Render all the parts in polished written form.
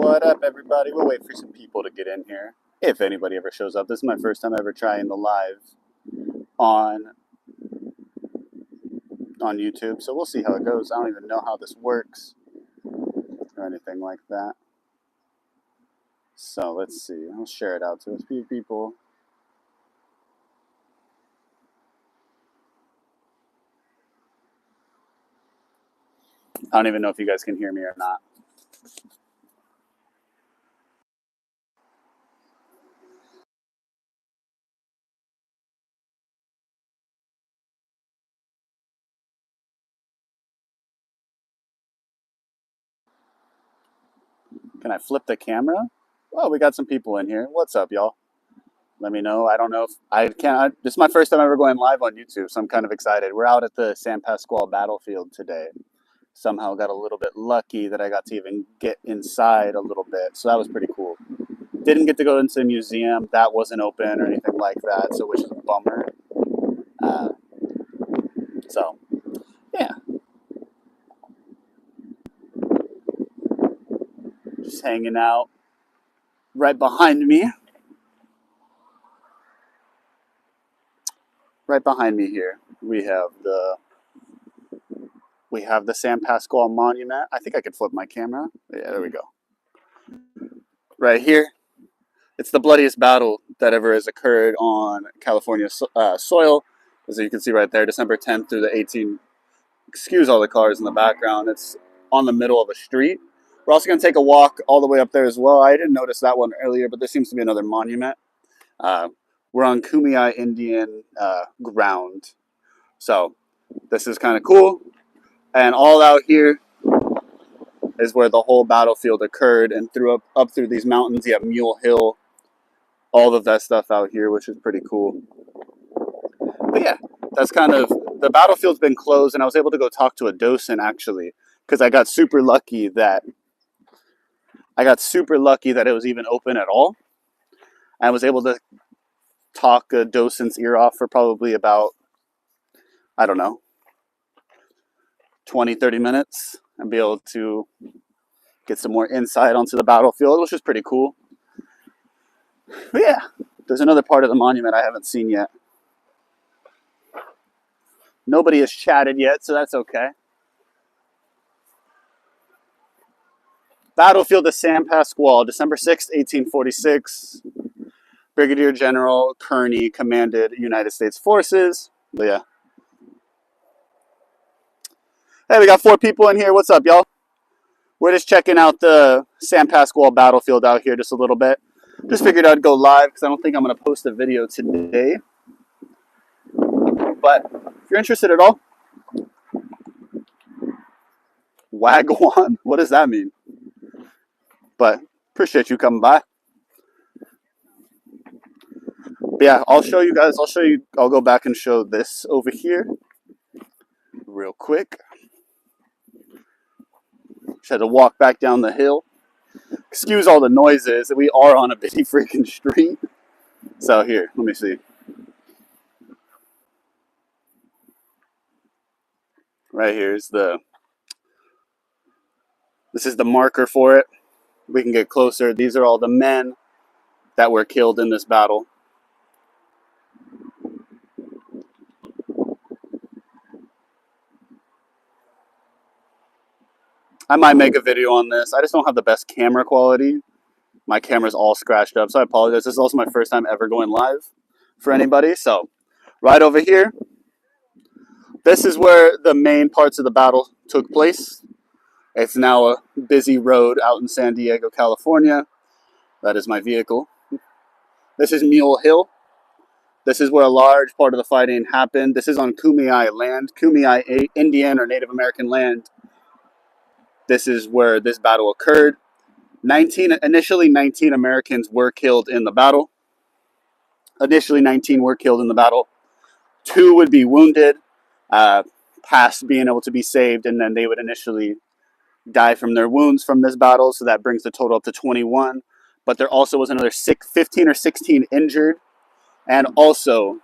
What up, everybody? We'll wait for some people to get in here. If anybody ever shows up. This is my first time ever trying the live on YouTube, so we'll see how it goes. I don't even know how this works or anything like that. So let's see. I'll share it out to a few people. I don't even know if you guys can hear me or not. Can I flip the camera? Oh, we got some people in here. What's up, y'all? Let me know. I don't know if I can. This is my first time ever going live on YouTube, so I'm kind of excited. We're out at the San Pasqual battlefield today. Somehow got a little bit lucky that I got to even get inside a little bit, so that was pretty cool. Didn't get to go into the museum. That wasn't open or anything like that, so which is a bummer. So, yeah. Just hanging out. Right behind me. Right behind me here, we have the San Pasqual Monument. I think I could flip my camera. Yeah, there we go. Right here, it's the bloodiest battle that ever has occurred on California soil. As you can see right there, December 10th through the 18th. Excuse all the cars in the background. It's on the middle of a street. We're also going to take a walk all the way up there as well. I didn't notice that one earlier, but there seems to be another monument. We're on Kumeyaay Indian ground. So this is kind of cool. And all out here is where the whole battlefield occurred. And up through these mountains, you have Mule Hill, all of that stuff out here, which is pretty cool. But yeah, that's kind of, the battlefield's been closed, and I was able to go talk to a docent actually, because I got super lucky that it was even open at all. I was able to talk a docent's ear off for probably about, I don't know, 20, 30 minutes and be able to get some more insight onto the battlefield, which is pretty cool. But yeah, there's another part of the monument I haven't seen yet. Nobody has chatted yet, so that's okay. Battlefield of San Pasqual, December 6th, 1846. Brigadier General Kearny commanded United States forces. But yeah. Hey, we got 4 people in here. What's up, y'all? We're just checking out the San Pasqual battlefield out here just a little bit. Just figured I'd go live because I don't think I'm going to post a video today. But if you're interested at all, Wagwan? What does that mean? But appreciate you coming by. But yeah, I'll show you guys. I'll go back and show this over here real quick. Just had to walk back down the hill. Excuse all the noises. We are on a busy freaking street. So here, let me see. Right here is this is the marker for it. We can get closer. These are all the men that were killed in this battle. I might make a video on this. I just don't have the best camera quality. My camera's all scratched up, so I apologize. This is also my first time ever going live for anybody. So right over here, this is where the main parts of the battle took place. It's now a busy road out in San Diego, California. That is my vehicle. This is Mule Hill. This is where a large part of the fighting happened. This is on Kumeyaay land, Kumeyaay Indian or Native American land. This is where this battle occurred. Initially 19 Americans were killed in the battle. 2 would be wounded, past being able to be saved, and then they would initially die from their wounds from this battle. So that brings the total up to 21. But there also was another 15 or 16 injured. And also,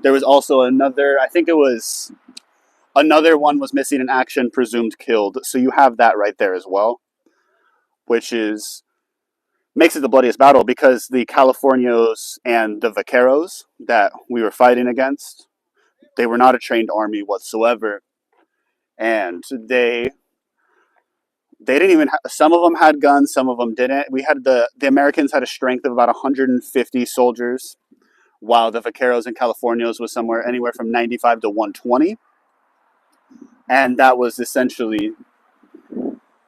there was also another, I think it was, another one was missing in action, presumed killed. So you have that right there as well. which is makes it the bloodiest battle because the Californios and the Vaqueros that we were fighting against, they were not a trained army whatsoever, and they didn't even. Some of them had guns, some of them didn't. We had the Americans had a strength of about 150 soldiers, while the Vaqueros and Californios was somewhere anywhere from 95 to 120, and that was essentially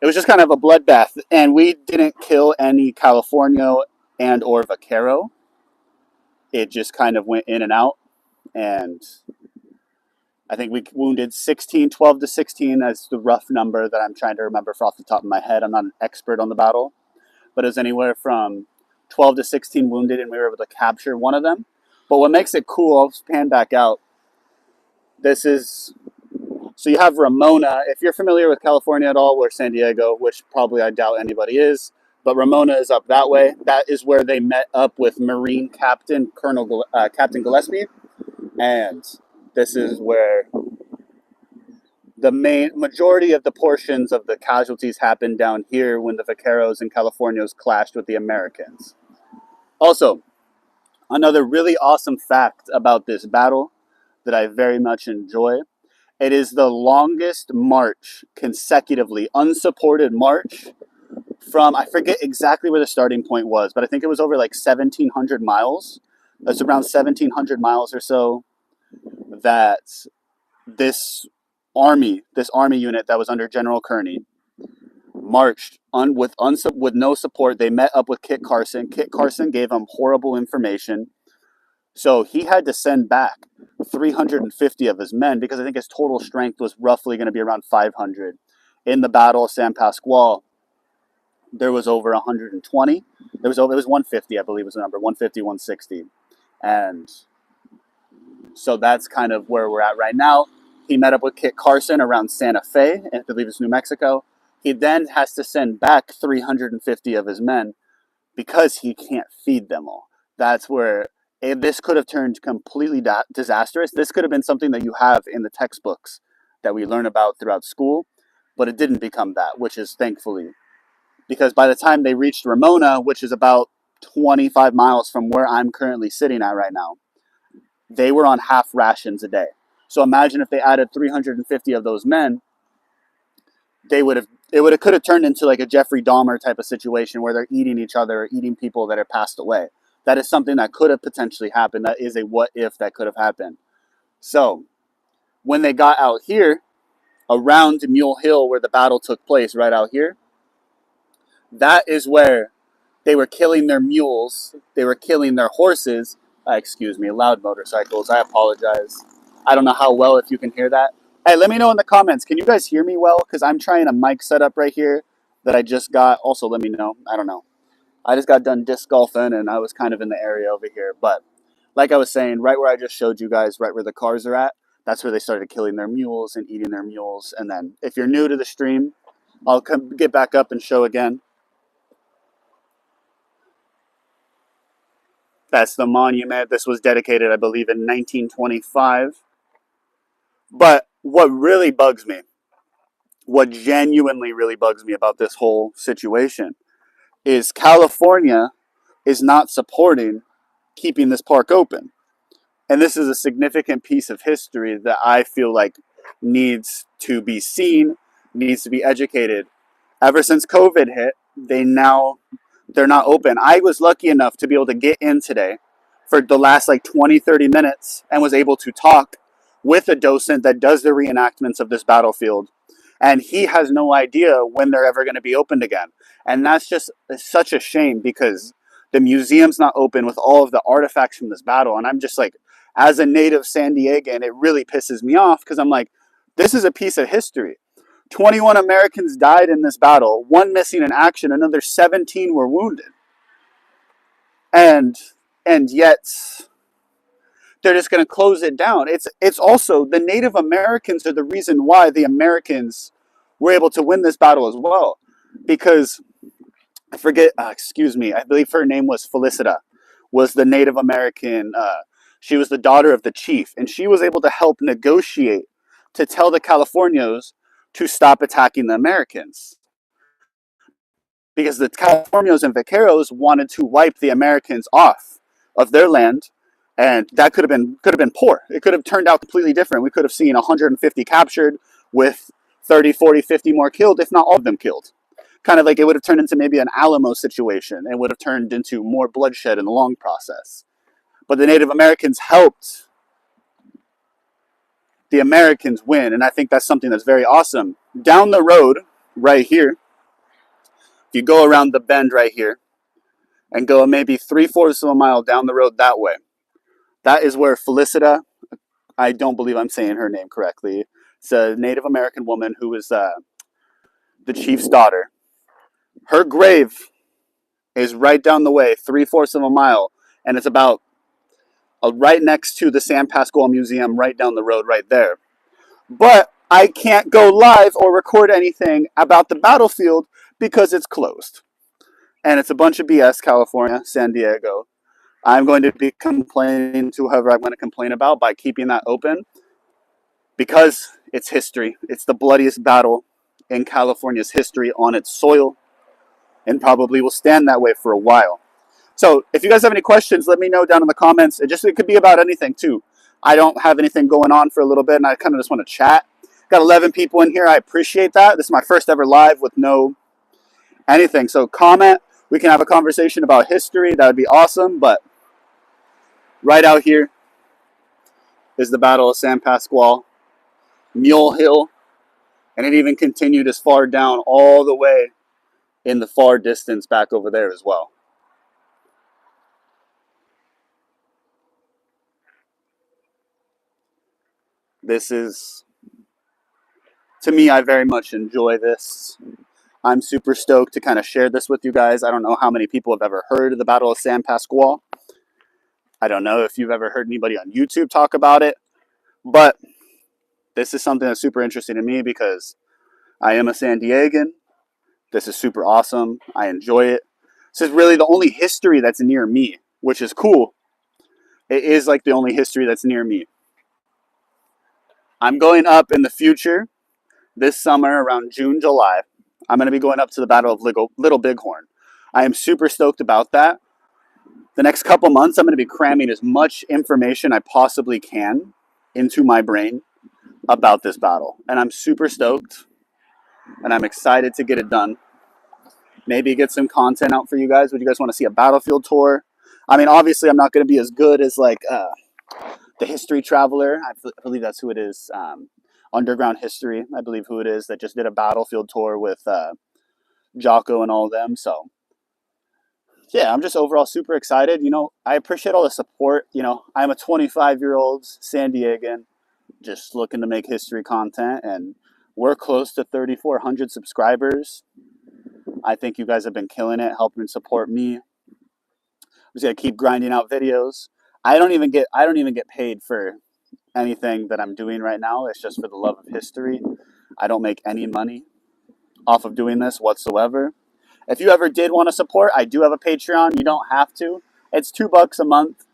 it was just kind of a bloodbath. And we didn't kill any Californio and or Vaquero. It just kind of went in and out, and I think we wounded 16, 12 to 16 as the rough number that I'm trying to remember off the top of my head. I'm not an expert on the battle, but it was anywhere from 12 to 16 wounded, and we were able to capture one of them. But what makes it cool, I'll pan back out. This is, so you have Ramona. If you're familiar with California at all, or San Diego, which probably I doubt anybody is, but Ramona is up that way. That is where they met up with Marine Captain Captain Gillespie, and this is where the main majority of the portions of the casualties happened down here when the Vaqueros and Californios clashed with the Americans. Also, another really awesome fact about this battle that I very much enjoy, it is the longest march consecutively, unsupported march from, I forget exactly where the starting point was, but I think it was over like 1,700 miles. That's around 1,700 miles or so that this army unit that was under General Kearney marched with no support. They met up with Kit Carson. Kit Carson gave them horrible information, so he had to send back 350 of his men because I think his total strength was roughly going to be around 500. In the Battle of San Pasqual, there was over 120. It was 150, I believe was the number, 150, 160. And so that's kind of where we're at right now. He met up with Kit Carson around Santa Fe, I believe it's New Mexico. He then has to send back 350 of his men because he can't feed them all. That's where this could have turned completely disastrous. This could have been something that you have in the textbooks that we learn about throughout school, but it didn't become that, which is thankfully. Because by the time they reached Ramona, which is about 25 miles from where I'm currently sitting at right now, they were on half rations a day. So imagine if they added 350 of those men, could have turned into like a Jeffrey Dahmer type of situation where they're eating each other, or eating people that have passed away. That is something that could have potentially happened. That is a what if that could have happened. So when they got out here around Mule Hill where the battle took place, right out here, that is where they were killing their mules, they were killing their horses. Excuse me, loud motorcycles. I apologize. I don't know how well if you can hear that. Hey, let me know in the comments. Can you guys hear me well? Because I'm trying a mic setup right here that I just got. Also, let me know. I don't know. I just got done disc golfing and I was kind of in the area over here. But like I was saying, right where I just showed you guys, right where the cars are at, that's where they started killing their mules and eating their mules. And then if you're new to the stream, I'll get back up and show again. That's the monument. This was dedicated, I believe, in 1925. But what really bugs me, what genuinely really bugs me about this whole situation is California is not supporting keeping this park open. And this is a significant piece of history that I feel like needs to be seen, needs to be educated. Ever since COVID hit, they're not open. I was lucky enough to be able to get in today for the last like 20, 30 minutes and was able to talk with a docent that does the reenactments of this battlefield. And he has no idea when they're ever going to be opened again. And that's just such a shame because the museum's not open with all of the artifacts from this battle. And I'm just like, as a native San Diegan, it really pisses me off because I'm like, this is a piece of history. 21 Americans died in this battle, one missing in action, another 17 were wounded. And yet they're just going to close it down. It's also the Native Americans are the reason why the Americans were able to win this battle as well. Because I forget, excuse me, I believe her name was Felicita, was the Native American. She was the daughter of the chief, and she was able to help negotiate to tell the Californios to stop attacking the Americans. because the Californios and Vaqueros wanted to wipe the Americans off of their land, and that could have been poor. It could have turned out completely different. We could have seen 150 captured with 30, 40, 50 more killed, if not all of them killed. Kind of like it would have turned into maybe an Alamo situation. It would have turned into more bloodshed in the long process. But the Native Americans helped the Americans win, and I think that's something that's very awesome. Down the road, right here, if you go around the bend right here and go maybe 3/4 of a mile down the road that way, that is where Felicita, I don't believe I'm saying her name correctly, it's a Native American woman who was the chief's daughter. Her grave is right down the way, 3/4 of a mile, and it's about right next to the San Pasqual Museum, right down the road, right there. But I can't go live or record anything about the battlefield because it's closed. And it's a bunch of BS, California, San Diego. I'm going to be complaining to whoever I'm going to complain about by keeping that open because it's history. It's the bloodiest battle in California's history on its soil and probably will stand that way for a while. So if you guys have any questions, let me know down in the comments. It could be about anything too. I don't have anything going on for a little bit and I kind of just want to chat. Got 11 people in here. I appreciate that. This is my first ever live with no anything. So comment. We can have a conversation about history. That would be awesome. But right out here is the Battle of San Pasqual, Mule Hill, and it even continued as far down all the way in the far distance back over there as well. This is, to me, I very much enjoy this. I'm super stoked to kind of share this with you guys. I don't know how many people have ever heard of the Battle of San Pasqual. I don't know if you've ever heard anybody on YouTube talk about it, but this is something that's super interesting to me because I am a San Diegan. This is super awesome. I enjoy it. This is really the only history that's near me, which is cool. It is like the only history that's near me. I'm going up in the future this summer around June, July. I'm going to be going up to the Battle of Little Bighorn. I am super stoked about that. The next couple months, I'm going to be cramming as much information I possibly can into my brain about this battle. And I'm super stoked. And I'm excited to get it done. Maybe get some content out for you guys. Would you guys want to see a battlefield tour? I mean, obviously, I'm not going to be as good as like the History Traveler. I believe that's who it is. Underground History, I believe who it is, that just did a battlefield tour with Jocko and all of them. So, yeah, I'm just overall super excited. You know, I appreciate all the support. You know, I'm a 25-year-old San Diegan just looking to make history content, and we're close to 3,400 subscribers. I think you guys have been killing it, helping support me. I'm just gonna keep grinding out videos. I don't even get paid for anything that I'm doing right now. It's just for the love of history. I don't make any money off of doing this whatsoever. If you ever did want to support, I do have a Patreon. You don't have to. It's $2 a month.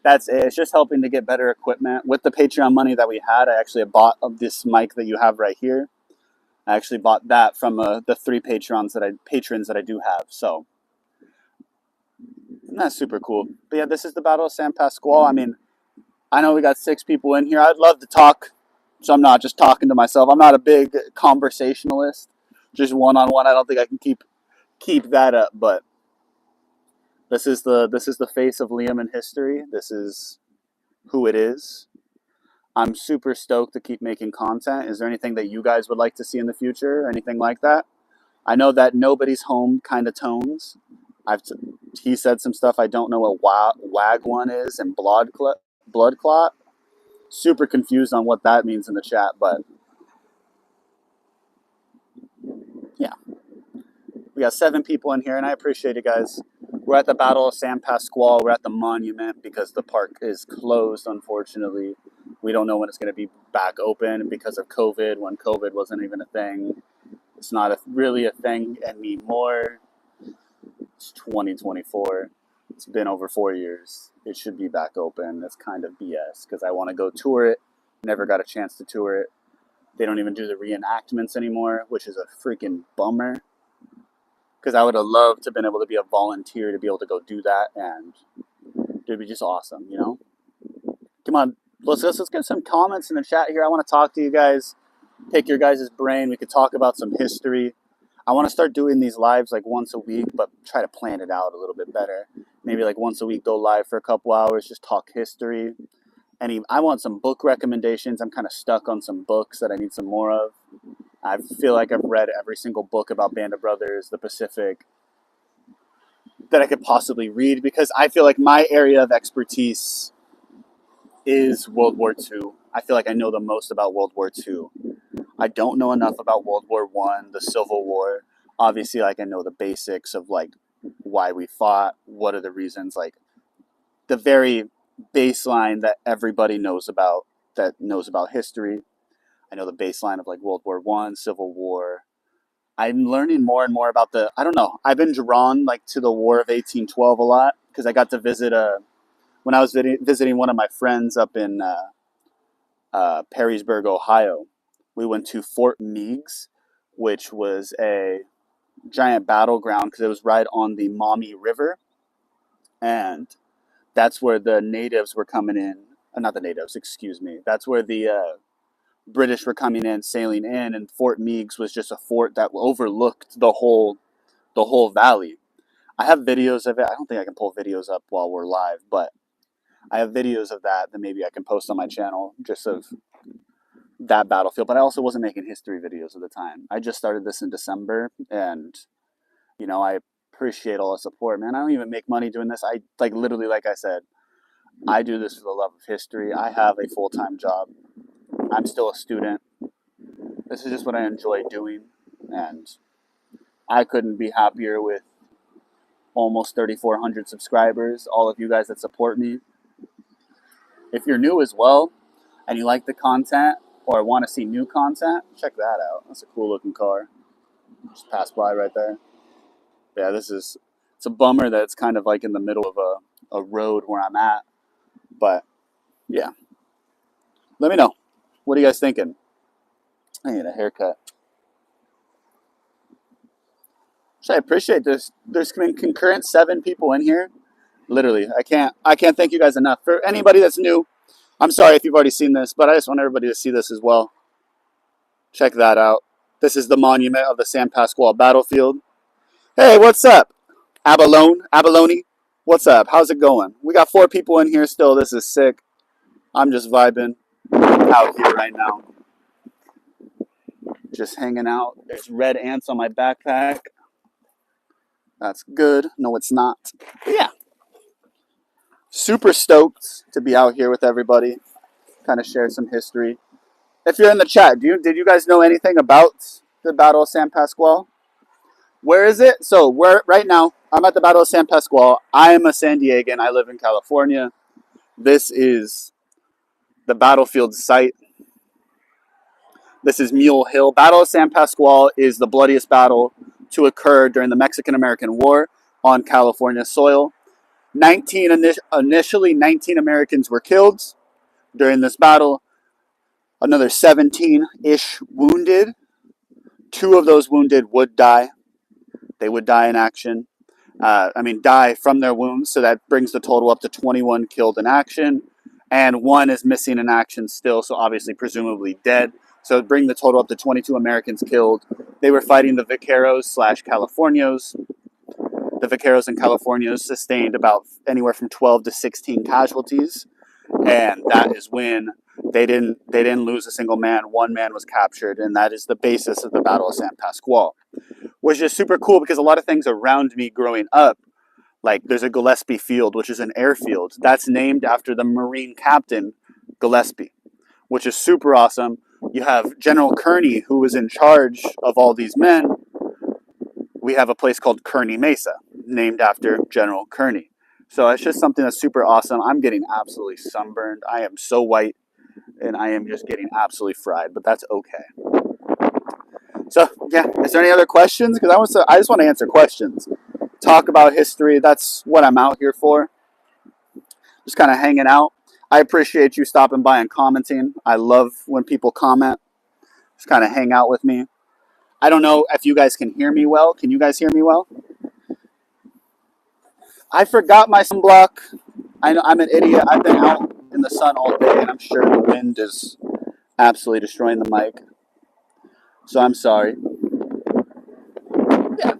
That's it. It's just helping to get better equipment. With the Patreon money that we had, I actually bought this mic that you have right here. I actually bought that from the 3 patrons that I do have. So that's super cool. But yeah, this is the Battle of San Pasqual. I mean, I know we got 6 people in here. I'd love to talk, so I'm not just talking to myself. I'm not a big conversationalist. Just one-on-one. I don't think I can keep that up. But this is the face of Liam in history. This is who it is. I'm super stoked to keep making content. Is there anything that you guys would like to see in the future or anything like that? I know that Nobody's Home kind of tones. He said some stuff. I don't know what wag one is and blood clot. Super confused on what that means in the chat, but yeah. We got 7 people in here, and I appreciate it, guys. We're at the Battle of San Pasqual. We're at the monument because the park is closed, unfortunately. We don't know when it's going to be back open because of COVID, when COVID wasn't even a thing. It's not really a thing anymore. It's 2024. It's been over 4 years. It should be back open. That's kind of BS because I want to go tour it. Never got a chance to tour it. They don't even do the reenactments anymore, which is a freaking bummer. because I would have loved to have been able to be a volunteer to be able to go do that, and it'd be just awesome, you know? Come on, let's get some comments in the chat here. I want to talk to you guys, pick your guys' brain. We could talk about some history. I want to start doing these lives like once a week, but try to plan it out a little bit better. Maybe like once a week, go live for a couple hours, just talk history. I want some book recommendations. I'm kind of stuck on some books that I need some more of. I feel like I've read every single book about Band of Brothers, the Pacific, that I could possibly read, because I feel like my area of expertise is World War II. I feel like I know the most about World War II. I don't know enough about World War One, the Civil War. Obviously, like, I know the basics of like why we fought, what are the reasons, like the very baseline that everybody knows about, that knows about history. I know the baseline of like World War One, Civil War. I'm learning more and more about I don't know. I've been drawn like to the War of 1812 a lot, because I got to visit when I was visiting one of my friends up in Perrysburg, Ohio. We went to Fort Meigs, which was a giant battleground because it was right on the Maumee River, and that's where the natives were coming in. Not the natives, excuse me. That's where the British were coming in, sailing in, and Fort Meigs was just a fort that overlooked the whole valley. I have videos of it. I don't think I can pull videos up while we're live, but I have videos of that maybe I can post on my channel, just of that battlefield. But I also wasn't making history videos at the time. I just started this in December, and I appreciate all the support, man. I don't even make money doing this. I literally, like I said, I do this for the love of history. I have a full-time job. I'm still a student. This is just what I enjoy doing, and I couldn't be happier with almost 3,400 subscribers, all of you guys that support me. If you're new as well and you like the content or want to see new content, check that out. That's a cool looking car. Just passed by right there. Yeah, it's a bummer that it's kind of like in the middle of a road where I'm at. But yeah, let me know. What are you guys thinking? I need a haircut. So I appreciate this. There's been concurrent 7 people in here. Literally, I can't thank you guys enough. For anybody that's new, I'm sorry if you've already seen this, but I just want everybody to see this as well. Check that out. This is the monument of the San Pasqual battlefield. Hey, what's up? Abalone? What's up? How's it going? We got 4 people in here still. This is sick. I'm just vibing out here right now. Just hanging out. There's red ants on my backpack. That's good. No, it's not. But yeah. Super stoked to be out here with everybody. Kind of share some history. If you're in the chat, did you guys know anything about the Battle of San Pasqual? Where is it? So right now, I'm at the Battle of San Pasqual. I'm a San Diegan. I live in California. This is the battlefield site. This is Mule Hill. Battle of San Pasqual is the bloodiest battle to occur during the Mexican-American War on California soil. Initially, 19 Americans were killed during this battle. Another 17-ish wounded. 2 of those wounded would die. They would die in action. Die from their wounds. So that brings the total up to 21 killed in action. And 1 is missing in action still, so obviously presumably dead. So bring the total up to 22 Americans killed. They were fighting the Vaqueros/Californios. The Vaqueros and Californios sustained about anywhere from 12 to 16 casualties. And that is when they didn't lose a single man. 1 man was captured, and that is the basis of the Battle of San Pasqual, which is super cool because a lot of things around me growing up, like there's a Gillespie Field, which is an airfield that's named after the Marine captain Gillespie, which is super awesome. You have General Kearney, who was in charge of all these men. We have a place called Kearney Mesa, named after General Kearney. So it's just something that's super awesome. I'm getting absolutely sunburned. I am so white, and I am just getting absolutely fried, but that's okay. So, yeah, is there any other questions? Because I just want to answer questions. Talk about history. That's what I'm out here for. Just kind of hanging out. I appreciate you stopping by and commenting. I love when people comment. Just kind of hang out with me. I don't know if you guys can hear me well. Can you guys hear me well? I forgot my sunblock. I know I'm an idiot. I've been out in the sun all day, and I'm sure the wind is absolutely destroying the mic. So I'm sorry. Yeah,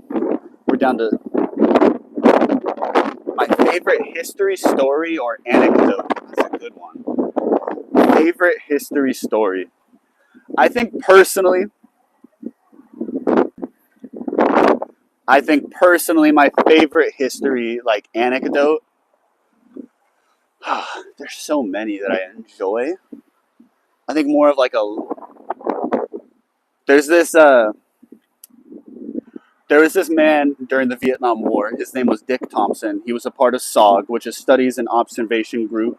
we're down to my favorite history story or anecdote. That's a good one. Favorite history story. I think personally, my favorite history like anecdote. There's so many that I enjoy. I think more of like a. There's this There was this man during the Vietnam War. His name was Dick Thompson. He was a part of SOG, which is Studies and Observation Group.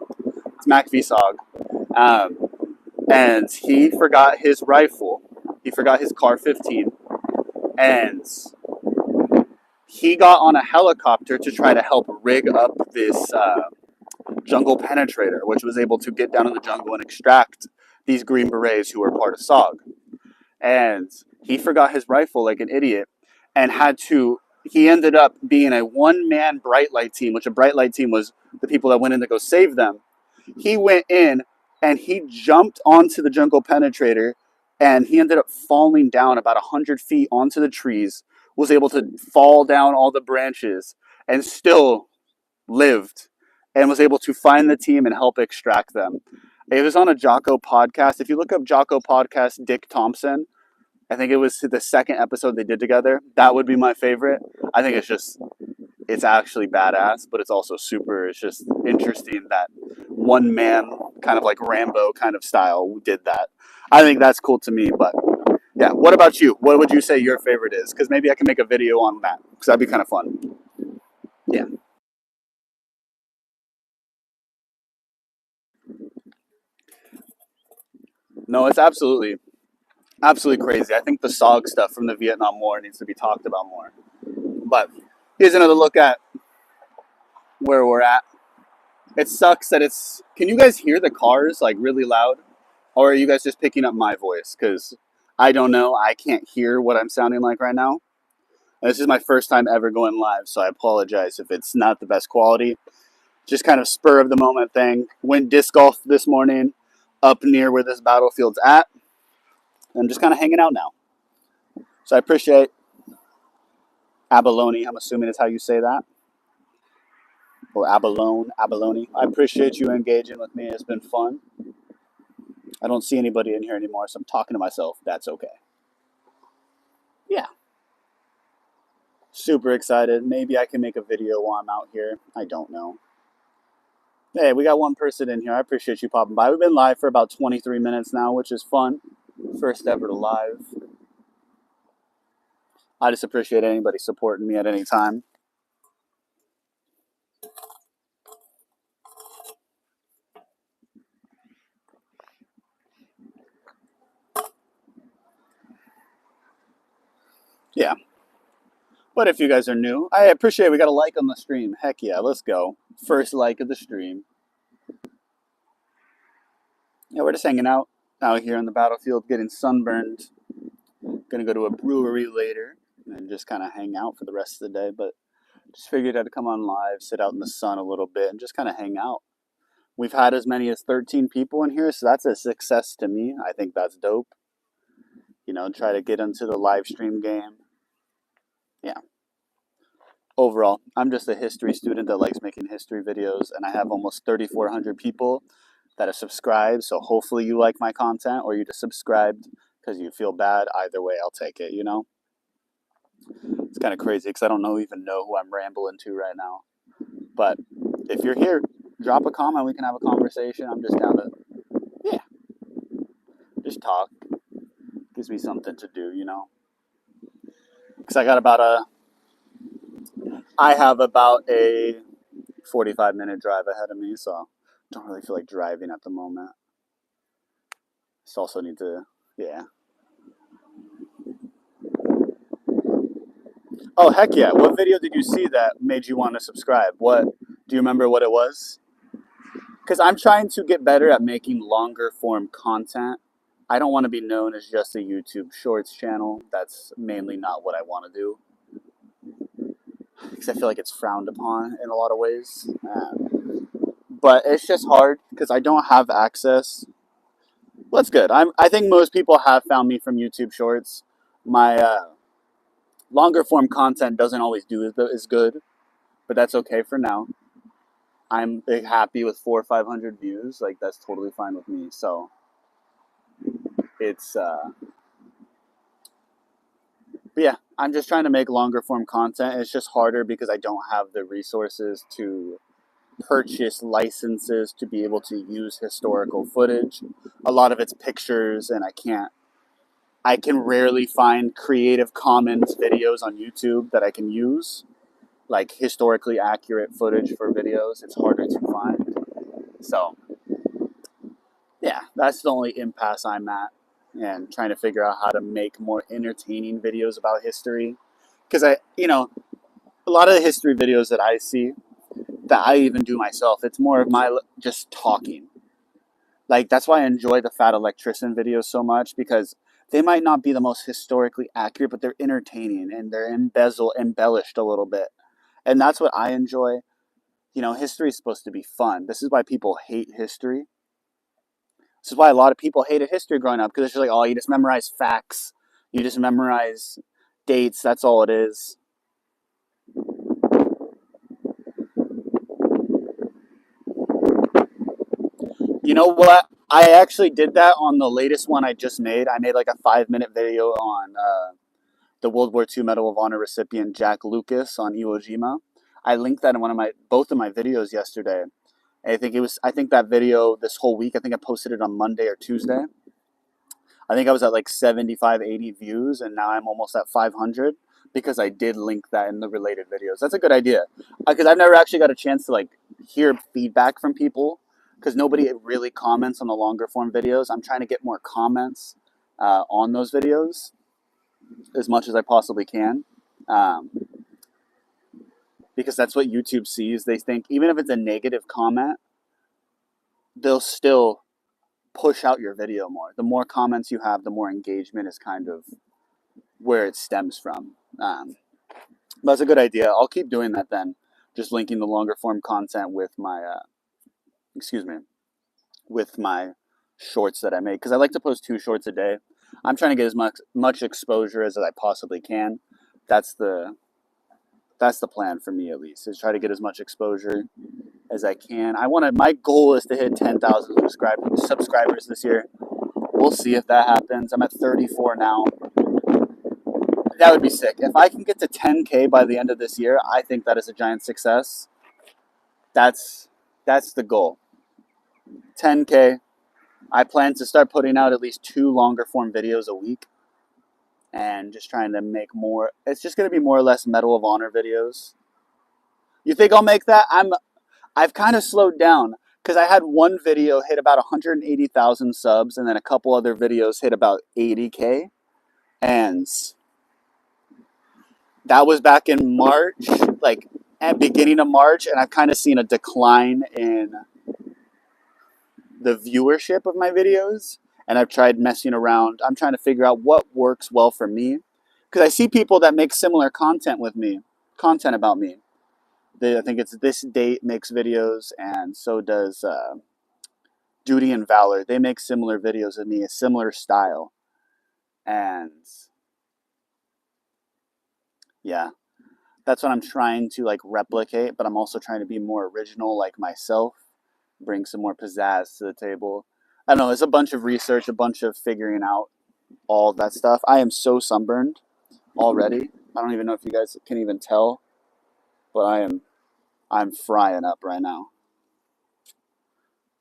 It's MACV SOG. Um, and he forgot his rifle. He forgot his Car 15. And he got on a helicopter to try to help rig up this jungle penetrator, which was able to get down in the jungle and extract these Green Berets who were part of SOG. And he forgot his rifle like an idiot and he ended up being a one-man bright light team, which a bright light team was the people that went in to go save them. He went in and he jumped onto the jungle penetrator and he ended up falling down about 100 feet onto the trees, was able to fall down all the branches and still lived and was able to find the team and help extract them. It was on a Jocko podcast. If you look up Jocko podcast, Dick Thompson, I think it was the second episode they did together. That would be my favorite. I think it's actually badass, but it's also it's just interesting that one man kind of like Rambo kind of style did that. I think that's cool to me, but yeah. What about you? What would you say your favorite is? Because maybe I can make a video on that because that'd be kind of fun. Yeah. No, it's absolutely crazy. I think the SOG stuff from the Vietnam War needs to be talked about more. But here's another look at where we're at. It sucks that it's. Can you guys hear the cars like really loud? Or are you guys just picking up my voice? Because I don't know. I can't hear what I'm sounding like right now. This is my first time ever going live, so I apologize if it's not the best quality. Just kind of spur of the moment thing. Went disc golf this morning up near where this battlefield's at. I'm just kind of hanging out now. So I appreciate abalone. I'm assuming is how you say that. Or abalone. I appreciate you engaging with me. It's been fun. I don't see anybody in here anymore, so I'm talking to myself. That's okay. Yeah. Super excited. Maybe I can make a video while I'm out here. I don't know. Hey, we got one person in here. I appreciate you popping by. We've been live for about 23 minutes now, which is fun. First ever to live. I just appreciate anybody supporting me at any time. Yeah. But if you guys are new, I appreciate we got a like on the stream. Heck yeah, let's go. First like of the stream. Yeah, we're just hanging out here on the battlefield, getting sunburned. Gonna go to a brewery later and just kind of hang out for the rest of the day. But just figured I'd come on live, sit out in the sun a little bit, and just kind of hang out. We've had as many as 13 people in here, so that's a success to me. I think that's dope. You know, try to get into the live stream game. Yeah. Overall, I'm just a history student that likes making history videos, and I have almost 3,400 people that have subscribed. So hopefully you like my content, or you just subscribed because you feel bad. Either way, I'll take it. You know, it's kind of crazy because I don't even know who I'm rambling to right now. But if you're here, drop a comment. We can have a conversation. I'm just down to, yeah, just talk. Gives me something to do, you know. Because I have about a 45-minute drive ahead of me, so I don't really feel like driving at the moment. Just also need to, yeah. Oh, heck yeah. What video did you see that made you want to subscribe? Do you remember what it was? Because I'm trying to get better at making longer form content I don't want to be known as just a YouTube Shorts channel. That's mainly not what I want to do, because I feel like it's frowned upon in a lot of ways. But it's just hard because I don't have access. Well, that's good. I think most people have found me from YouTube Shorts. My longer form content doesn't always do as good, but that's okay for now. I'm happy with 400 or 500 views. Like, that's totally fine with me. So it's but yeah, I'm just trying to make longer form content. It's just harder because I don't have the resources to purchase licenses to be able to use historical footage. A lot of it's pictures, and I can rarely find Creative Commons videos on YouTube that I can use, like historically accurate footage for videos. It's harder to find. So yeah, that's the only impasse I'm at, and trying to figure out how to make more entertaining videos about history. Because a lot of the history videos that I see, that I even do myself, it's more of my just talking. Like, that's why I enjoy the Fat Electrician videos so much, because they might not be the most historically accurate, but they're entertaining and they're embellished a little bit. And that's what I enjoy. History is supposed to be fun. This is why people hate history. This is why a lot of people hated history growing up, because it's just like, oh, you just memorize facts, you just memorize dates. That's all it is. You know what? I actually did that on the latest one I just made. I made like a 5-minute video on the World War II Medal of Honor recipient Jack Lucas on Iwo Jima. I linked that in both of my videos yesterday. I think that video this whole week, I think I posted it on Monday or Tuesday. I think I was at like 75, 80 views, and now I'm almost at 500 because I did link that in the related videos. That's a good idea, because I've never actually got a chance to like hear feedback from people, because nobody really comments on the longer form videos. I'm trying to get more comments on those videos as much as I possibly can, um, because that's what YouTube sees. They think even if it's a negative comment, they'll still push out your video more. The more comments you have, the more engagement is kind of where it stems from. That's a good idea. I'll keep doing that then. Just linking the longer form content with my, with my shorts that I make, because I like to post 2 shorts a day. I'm trying to get as much exposure as I possibly can. That's the plan for me, at least, is try to get as much exposure as I can. My goal is to hit 10,000 subscribers this year. We'll see if that happens. I'm at 34 now. That would be sick. If I can get to 10K by the end of this year, I think that is a giant success. That's the goal. 10K. I plan to start putting out at least 2 longer form videos a week, and just trying to make more. It's just going to be more or less Medal of Honor videos. You think I'll make that? I've kind of slowed down, because I had one video hit about 180,000 subs, and then a couple other videos hit about 80K, and that was back in March, like at beginning of March, and I've kind of seen a decline in the viewership of my videos, and I've tried messing around. I'm trying to figure out what works well for me, because I see people that make similar content about me. I think it's This Date makes videos, and so does Duty and Valor. They make similar videos of me, a similar style, and yeah, that's what I'm trying to like replicate. But I'm also trying to be more original, like myself, bring some more pizzazz to the table. I don't know. It's a bunch of research, a bunch of figuring out all that stuff. I am so sunburned already. I don't even know if you guys can even tell, but I'm frying up right now.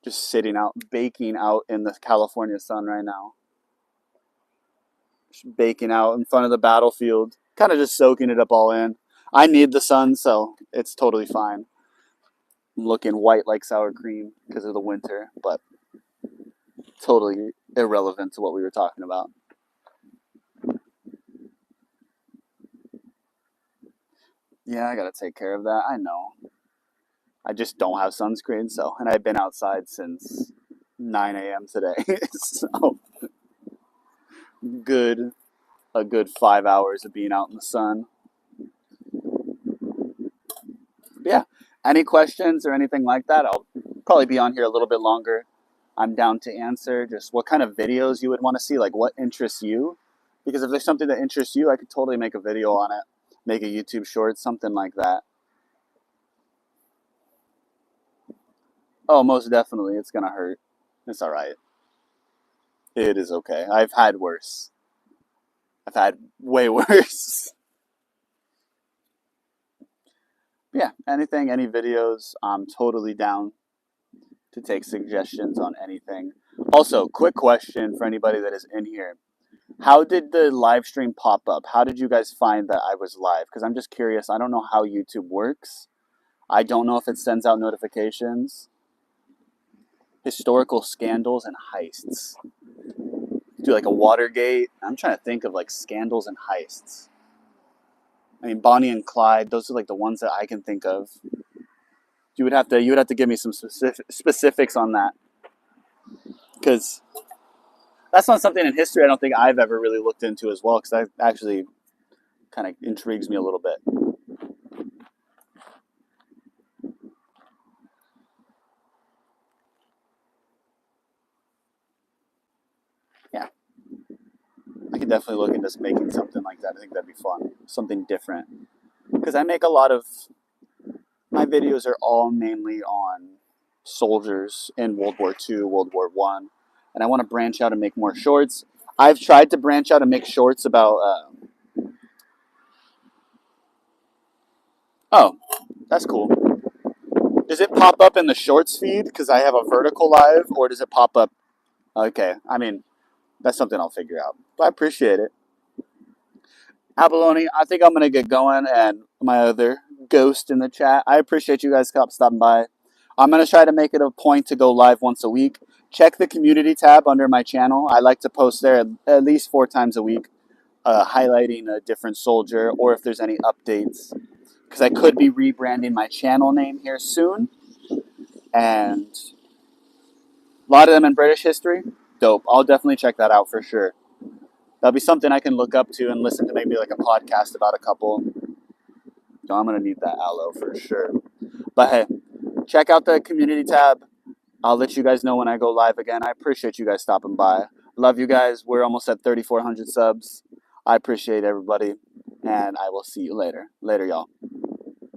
Just sitting out, baking out in the California sun right now. Just baking out in front of the battlefield, kind of just soaking it up all in. I need the sun, so it's totally fine. I'm looking white like sour cream because of the winter, but totally irrelevant to what we were talking about. Yeah, I gotta take care of that. I know. I just don't have sunscreen, and I've been outside since 9 a.m. today. So good a good 5 hours of being out in the sun. But yeah, any questions or anything like that? I'll probably be on here a little bit longer. I'm down to answer just what kind of videos you would want to see, like what interests you. Because if there's something that interests you, I could totally make a video on it, make a YouTube short, something like that. Oh, most definitely, it's gonna hurt. It's all right. It is okay. I've had worse. I've had way worse. Yeah, anything, any videos, I'm totally down to take suggestions on anything. Also, quick question for anybody that is in here. How did the live stream pop up? How did you guys find that I was live? Because I'm just curious. I don't know how YouTube works. I don't know if it sends out notifications. Historical scandals and heists. Do like a Watergate. I'm trying to think of like scandals and heists. I mean, Bonnie and Clyde. Those are like the ones that I can think of. You would have to give me some specifics on that, because that's not something in history I don't think I've ever really looked into as well, because that actually kind of intrigues me a little bit. Yeah, I could definitely look into making something like that. I think that'd be fun, something different, because I make a lot of my videos are all mainly on soldiers in World War II, World War One, and I want to branch out and make more shorts. I've tried to branch out and make shorts about. Oh, that's cool. Does it pop up in the shorts feed because I have a vertical live, or does it pop up? Okay, I mean that's something I'll figure out. But I appreciate it. Abalone, I think I'm gonna get going, and my other ghost in the chat. I appreciate you guys stopping by. I'm gonna try to make it a point to go live once a week. Check the community tab under my channel. I like to post there at least 4 times a week, highlighting a different soldier, or if there's any updates. Because I could be rebranding my channel name here soon, and a lot of them in British history. Dope. I'll definitely check that out for sure. That'll be something I can look up to and listen to, maybe like a podcast about a couple. So I'm gonna need that aloe for sure. But hey, check out the community tab. I'll let you guys know when I go live again. I appreciate you guys stopping by. Love you guys. We're almost at 3,400 subs. I appreciate everybody, and I will see you later. Later, y'all.